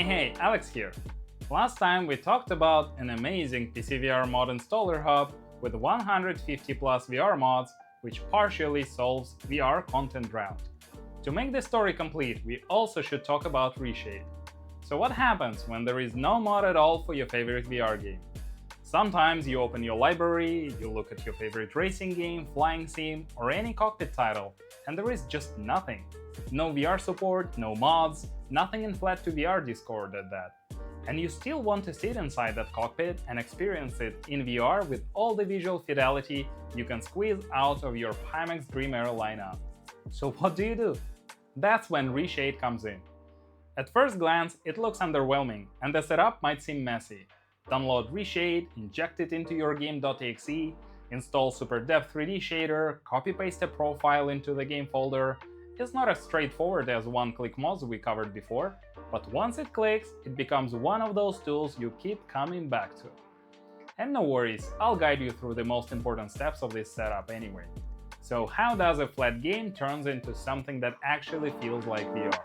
Hey, Alex here. Last time we talked about an amazing PCVR mod installer hub with 150 plus VR mods, which partially solves VR content drought. To make this story complete, we also should talk about ReShade. So what happens when there is no mod at all for your favorite VR game? Sometimes you open your library, you look at your favorite racing game, flying sim, or any Cockpit title, and there is just nothing. No VR support, no mods, nothing in Flat to VR Discord at that. And you still want to sit inside that Cockpit and experience it in VR with all the visual fidelity you can squeeze out of your Pimax Dream Air lineup. So what do? That's when ReShade comes in. At first glance, it looks underwhelming, and the setup might seem messy. Download ReShade, inject it into your game.exe, install SuperDepth3D shader, copy-paste a profile into the game folder. It's not as straightforward as one-click mods we covered before, but once it clicks, it becomes one of those tools you keep coming back to. And no worries, I'll guide you through the most important steps of this setup anyway. So how does a flat game turn into something that actually feels like VR?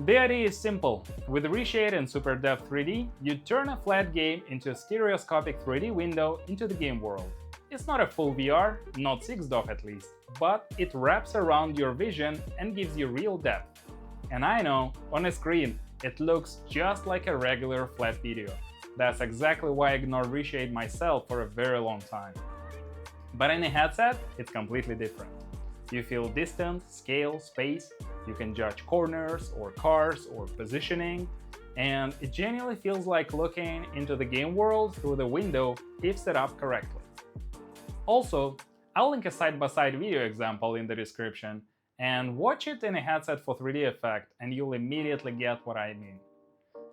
The idea is simple. With ReShade and SuperDepth3D, you turn a flat game into a stereoscopic 3D window into the game world. It's not a full VR, not 6DoF at least, but it wraps around your vision and gives you real depth. And I know, on a screen, it looks just like a regular flat video. That's exactly why I ignored ReShade myself for a very long time. But in a headset, it's completely different. You feel distance, scale, space, you can judge corners or cars or positioning, and it genuinely feels like looking into the game world through the window if set up correctly. Also, I'll link a side-by-side video example in the description, and watch it in a headset for 3D effect and you'll immediately get what I mean.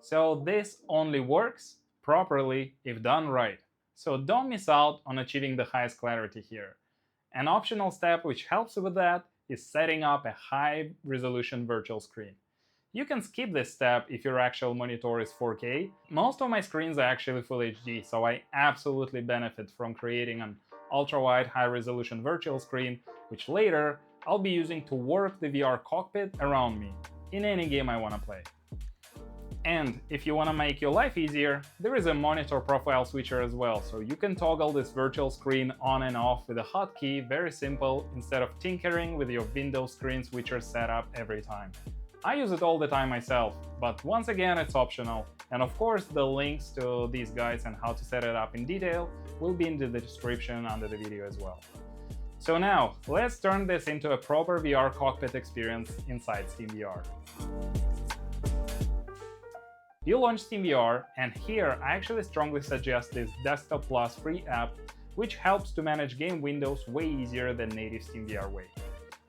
So this only works properly if done right, so don't miss out on achieving the highest clarity here. An optional step which helps with that is setting up a high-resolution virtual screen. You can skip this step if your actual monitor is 4K. Most of my screens are actually Full HD, so I absolutely benefit from creating an ultra-wide high-resolution virtual screen, which later I'll be using to work the VR cockpit around me in any game I want to play. And if you want to make your life easier, there is a monitor profile switcher as well, so you can toggle this virtual screen on and off with a hotkey, very simple, instead of tinkering with your Windows screen switcher setup every time. I use it all the time myself, but once again it's optional, and of course the links to these guides and how to set it up in detail will be in the description under the video as well. So now, let's turn this into a proper VR cockpit experience inside SteamVR. You launch SteamVR, and here I actually strongly suggest this Desktop Plus free app, which helps to manage game windows way easier than native SteamVR way.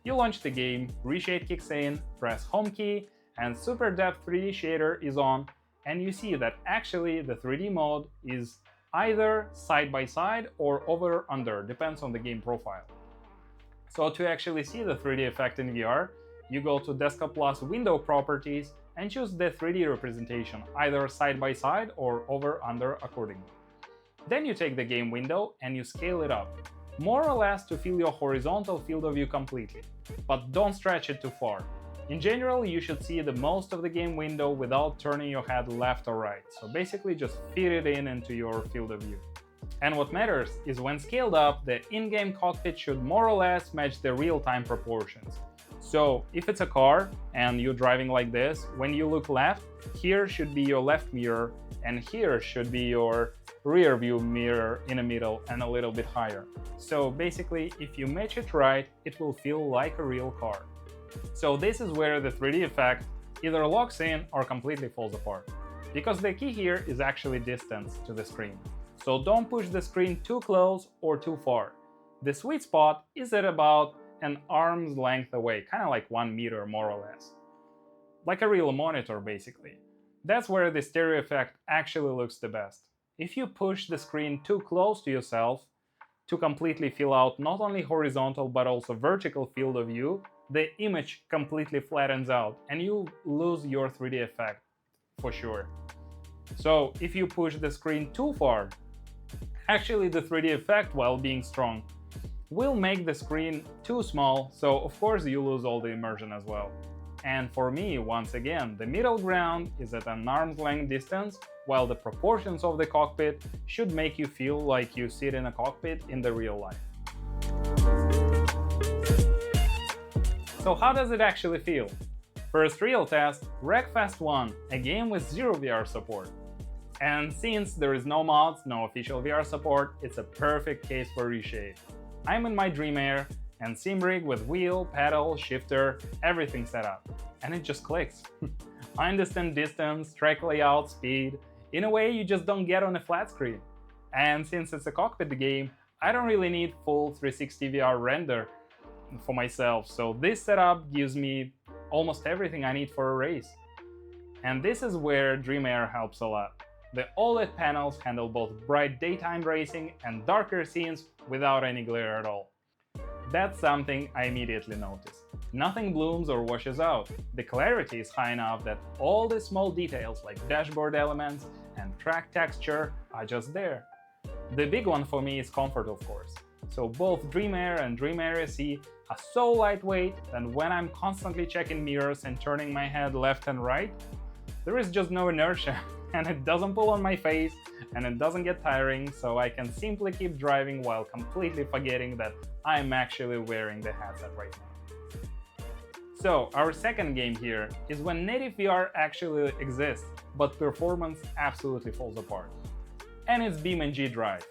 You launch the game, ReShade kicks in, press Home key, and SuperDepth3D shader is on, and you see that actually the 3D mode is either side by side or over or under, depends on the game profile. So to actually see the 3D effect in VR, you go to Desktop Plus Window Properties and choose the 3D representation, either side by side or over under accordingly. Then you take the game window and you scale it up, more or less to fill your horizontal field of view completely, but don't stretch it too far. In general, you should see the most of the game window without turning your head left or right, so basically just fit it into your field of view. And what matters is when scaled up, the in-game cockpit should more or less match the real-time proportions. So if it's a car and you're driving like this, when you look left, here should be your left mirror, and here should be your rear view mirror in the middle and a little bit higher. So basically, if you match it right, it will feel like a real car. So this is where the 3D effect either locks in or completely falls apart, because the key here is actually distance to the screen. So don't push the screen too close or too far. The sweet spot is at about an arm's length away, kind of like 1 meter more or less. Like a real monitor, basically. That's where the stereo effect actually looks the best. If you push the screen too close to yourself to completely fill out not only horizontal but also vertical field of view, the image completely flattens out and you lose your 3D effect for sure. So if you push the screen too far, actually the 3D effect, while being strong, will make the screen too small, so of course you lose all the immersion as well. And for me, once again, the middle ground is at an arm's length distance, while the proportions of the cockpit should make you feel like you sit in a cockpit in the real life. So how does it actually feel? First real test, Wreckfest 1, a game with zero VR support. And since there is no mods, no official VR support, it's a perfect case for ReShade. I'm in my Dream Air and sim rig with wheel, pedal, shifter, everything set up. And it just clicks. I understand distance, track layout, speed, in a way you just don't get on a flat screen. And since it's a cockpit game, I don't really need full 360 VR render for myself, so this setup gives me almost everything I need for a race. And this is where Dream Air helps a lot. The OLED panels handle both bright daytime racing and darker scenes without any glare at all. That's something I immediately noticed. Nothing blooms or washes out. The clarity is high enough that all the small details like dashboard elements and track texture are just there. The big one for me is comfort, of course. So both Dream Air and Dream Air SE are so lightweight that when I'm constantly checking mirrors and turning my head left and right, there is just no inertia, and it doesn't pull on my face, and it doesn't get tiring, so I can simply keep driving while completely forgetting that I'm actually wearing the headset right now. So our second game here is when native VR actually exists, but performance absolutely falls apart. And it's BeamNG.drive.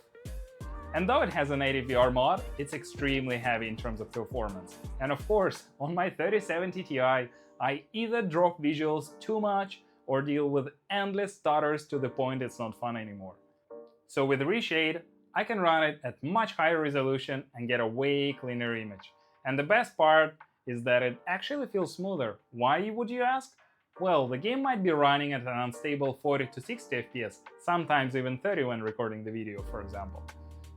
And though it has a native VR mod, it's extremely heavy in terms of performance. And of course, on my 3070 Ti, I either drop visuals too much or deal with endless stutters to the point it's not fun anymore. So with ReShade, I can run it at much higher resolution and get a way cleaner image. And the best part is that it actually feels smoother. Why, would you ask? Well, the game might be running at an unstable 40 to 60 FPS, sometimes even 30 when recording the video, for example.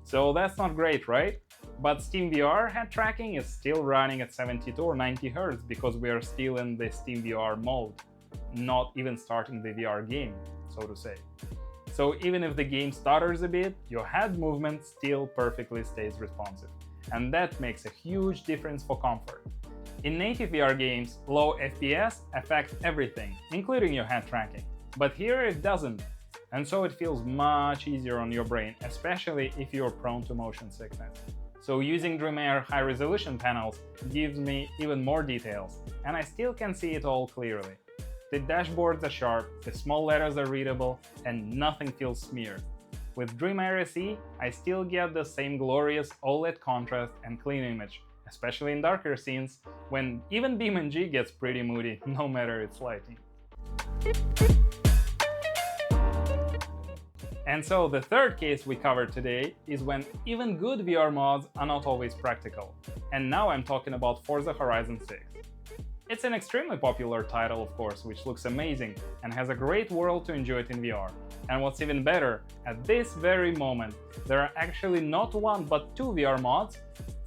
So that's not great, right? But SteamVR head tracking is still running at 72 or 90 Hz because we are still in the SteamVR mode, not even starting the VR game, so to say. So even if the game stutters a bit, your head movement still perfectly stays responsive. And that makes a huge difference for comfort. In native VR games, low FPS affects everything, including your head tracking. But here it doesn't. And so it feels much easier on your brain, especially if you're prone to motion sickness. So using Dream Air high-resolution panels gives me even more details, and I still can see it all clearly. The dashboards are sharp, the small letters are readable, and nothing feels smeared. With Dream Air SE, I still get the same glorious OLED contrast and clean image, especially in darker scenes, when even BeamNG gets pretty moody, no matter its lighting. And so the third case we covered today is when even good VR mods are not always practical. And now I'm talking about Forza Horizon 6. It's an extremely popular title, of course, which looks amazing and has a great world to enjoy it in VR. And what's even better, at this very moment, there are actually not one but two VR mods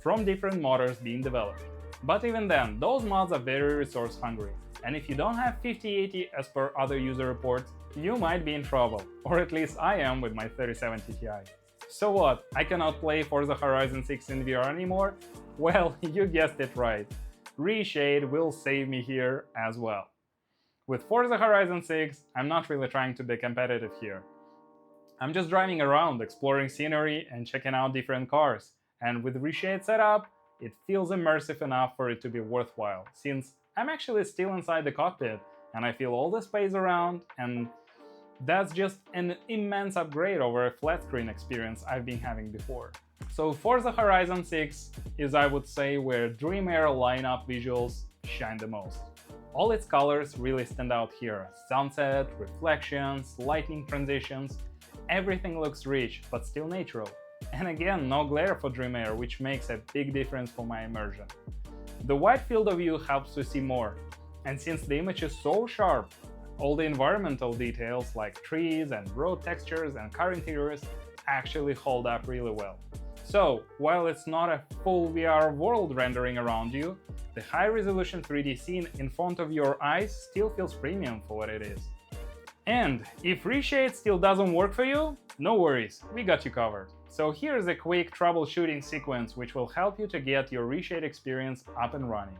from different modders being developed. But even then, those mods are very resource hungry. And if you don't have 5080 as per other user reports, you might be in trouble, or at least I am with my 3070 Ti. So what, I cannot play Forza Horizon 6 in VR anymore? Well, you guessed it right. ReShade will save me here as well. With Forza Horizon 6, I'm not really trying to be competitive here. I'm just driving around, exploring scenery and checking out different cars. And with ReShade Setup, it feels immersive enough for it to be worthwhile, since I'm actually still inside the cockpit and I feel all the space around, and that's just an immense upgrade over a flat screen experience I've been having before. So Forza Horizon 6 is, I would say, where Dream Air lineup visuals shine the most. All its colors really stand out here. Sunset, reflections, lightning transitions, everything looks rich but still natural. And again, no glare for Dream Air, which makes a big difference for my immersion. The wide field of view helps to see more, and since the image is so sharp, all the environmental details like trees and road textures and car interiors actually hold up really well. So, while it's not a full VR world rendering around you, the high-resolution 3D scene in front of your eyes still feels premium for what it is. And if ReShade still doesn't work for you, no worries, we got you covered. So here's a quick troubleshooting sequence which will help you to get your ReShade experience up and running.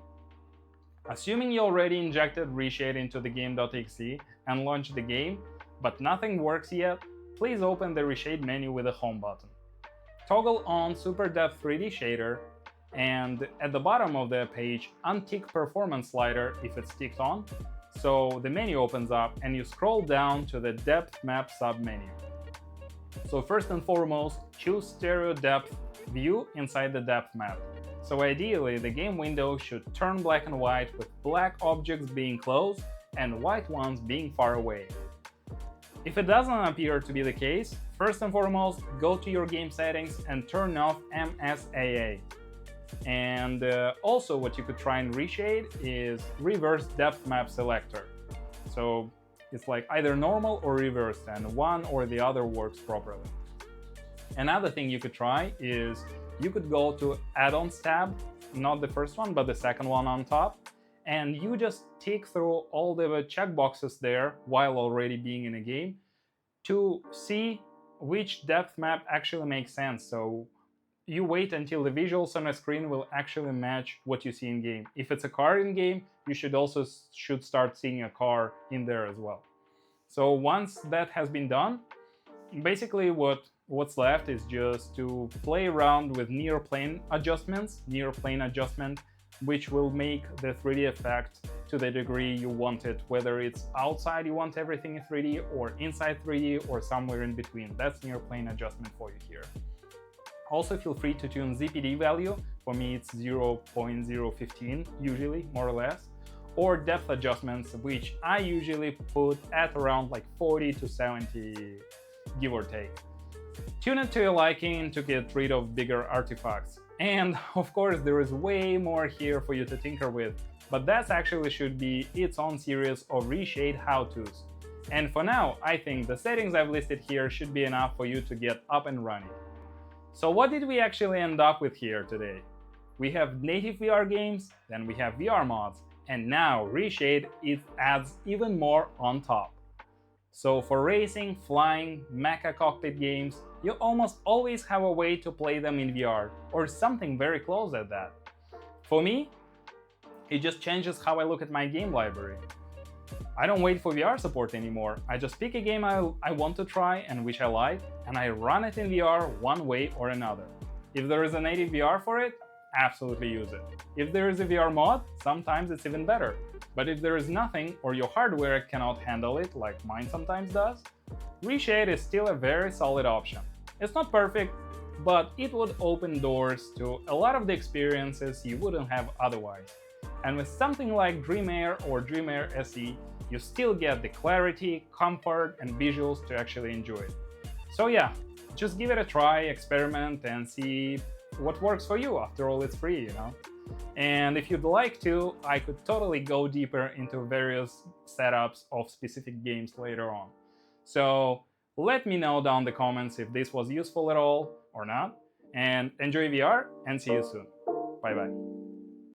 Assuming you already injected ReShade into the game.exe and launched the game, but nothing works yet, please open the ReShade menu with the Home button. Toggle on SuperDepth3D shader, and at the bottom of the page, untick Performance slider if it's ticked on, so the menu opens up and you scroll down to the Depth Map submenu. So first and foremost, choose Stereo Depth View inside the Depth Map. So ideally, the game window should turn black and white with black objects being close and white ones being far away. If it doesn't appear to be the case, first and foremost, go to your game settings and turn off MSAA. And also what you could try in ReShade is reverse depth map selector. So it's like either normal or reversed, and one or the other works properly. Another thing you could try is you could go to Add-ons tab, not the first one, but the second one on top, and you just tick through all the checkboxes there while already being in a game to see which depth map actually makes sense. So you wait until the visuals on the screen will actually match what you see in game. If it's a car in game, you should start seeing a car in there as well. So once that has been done, basically what's left is just to play around with near plane adjustment, which will make the 3D effect to the degree you want it, whether it's outside you want everything in 3D, or inside 3D, or somewhere in between. That's near plane adjustment for you here. Also feel free to tune ZPD value, for me it's 0.015 usually, more or less, or depth adjustments, which I usually put at around like 40 to 70, give or take. Tune it to your liking to get rid of bigger artifacts. And of course there is way more here for you to tinker with, but that actually should be its own series of ReShade how-tos. And for now, I think the settings I've listed here should be enough for you to get up and running. So what did we actually end up with here today? We have native VR games, then we have VR mods, and now ReShade adds even more on top. So for racing, flying, mecha cockpit games, you almost always have a way to play them in VR, or something very close at that. For me, it just changes how I look at my game library. I don't wait for VR support anymore. I just pick a game I want to try and which I like, and I run it in VR one way or another. If there is a native VR for it, absolutely use it. If there is a VR mod, sometimes it's even better. But if there is nothing, or your hardware cannot handle it, like mine sometimes does, ReShade is still a very solid option. It's not perfect, but it would open doors to a lot of the experiences you wouldn't have otherwise. And with something like Dream Air or Dream Air SE, you still get the clarity, comfort, and visuals to actually enjoy it. So yeah, just give it a try, experiment, and see what works for you. After all, it's free, you know? And if you'd like to, I could totally go deeper into various setups of specific games later on. So let me know down in the comments if this was useful at all or not. And enjoy VR, and see you soon. Bye bye.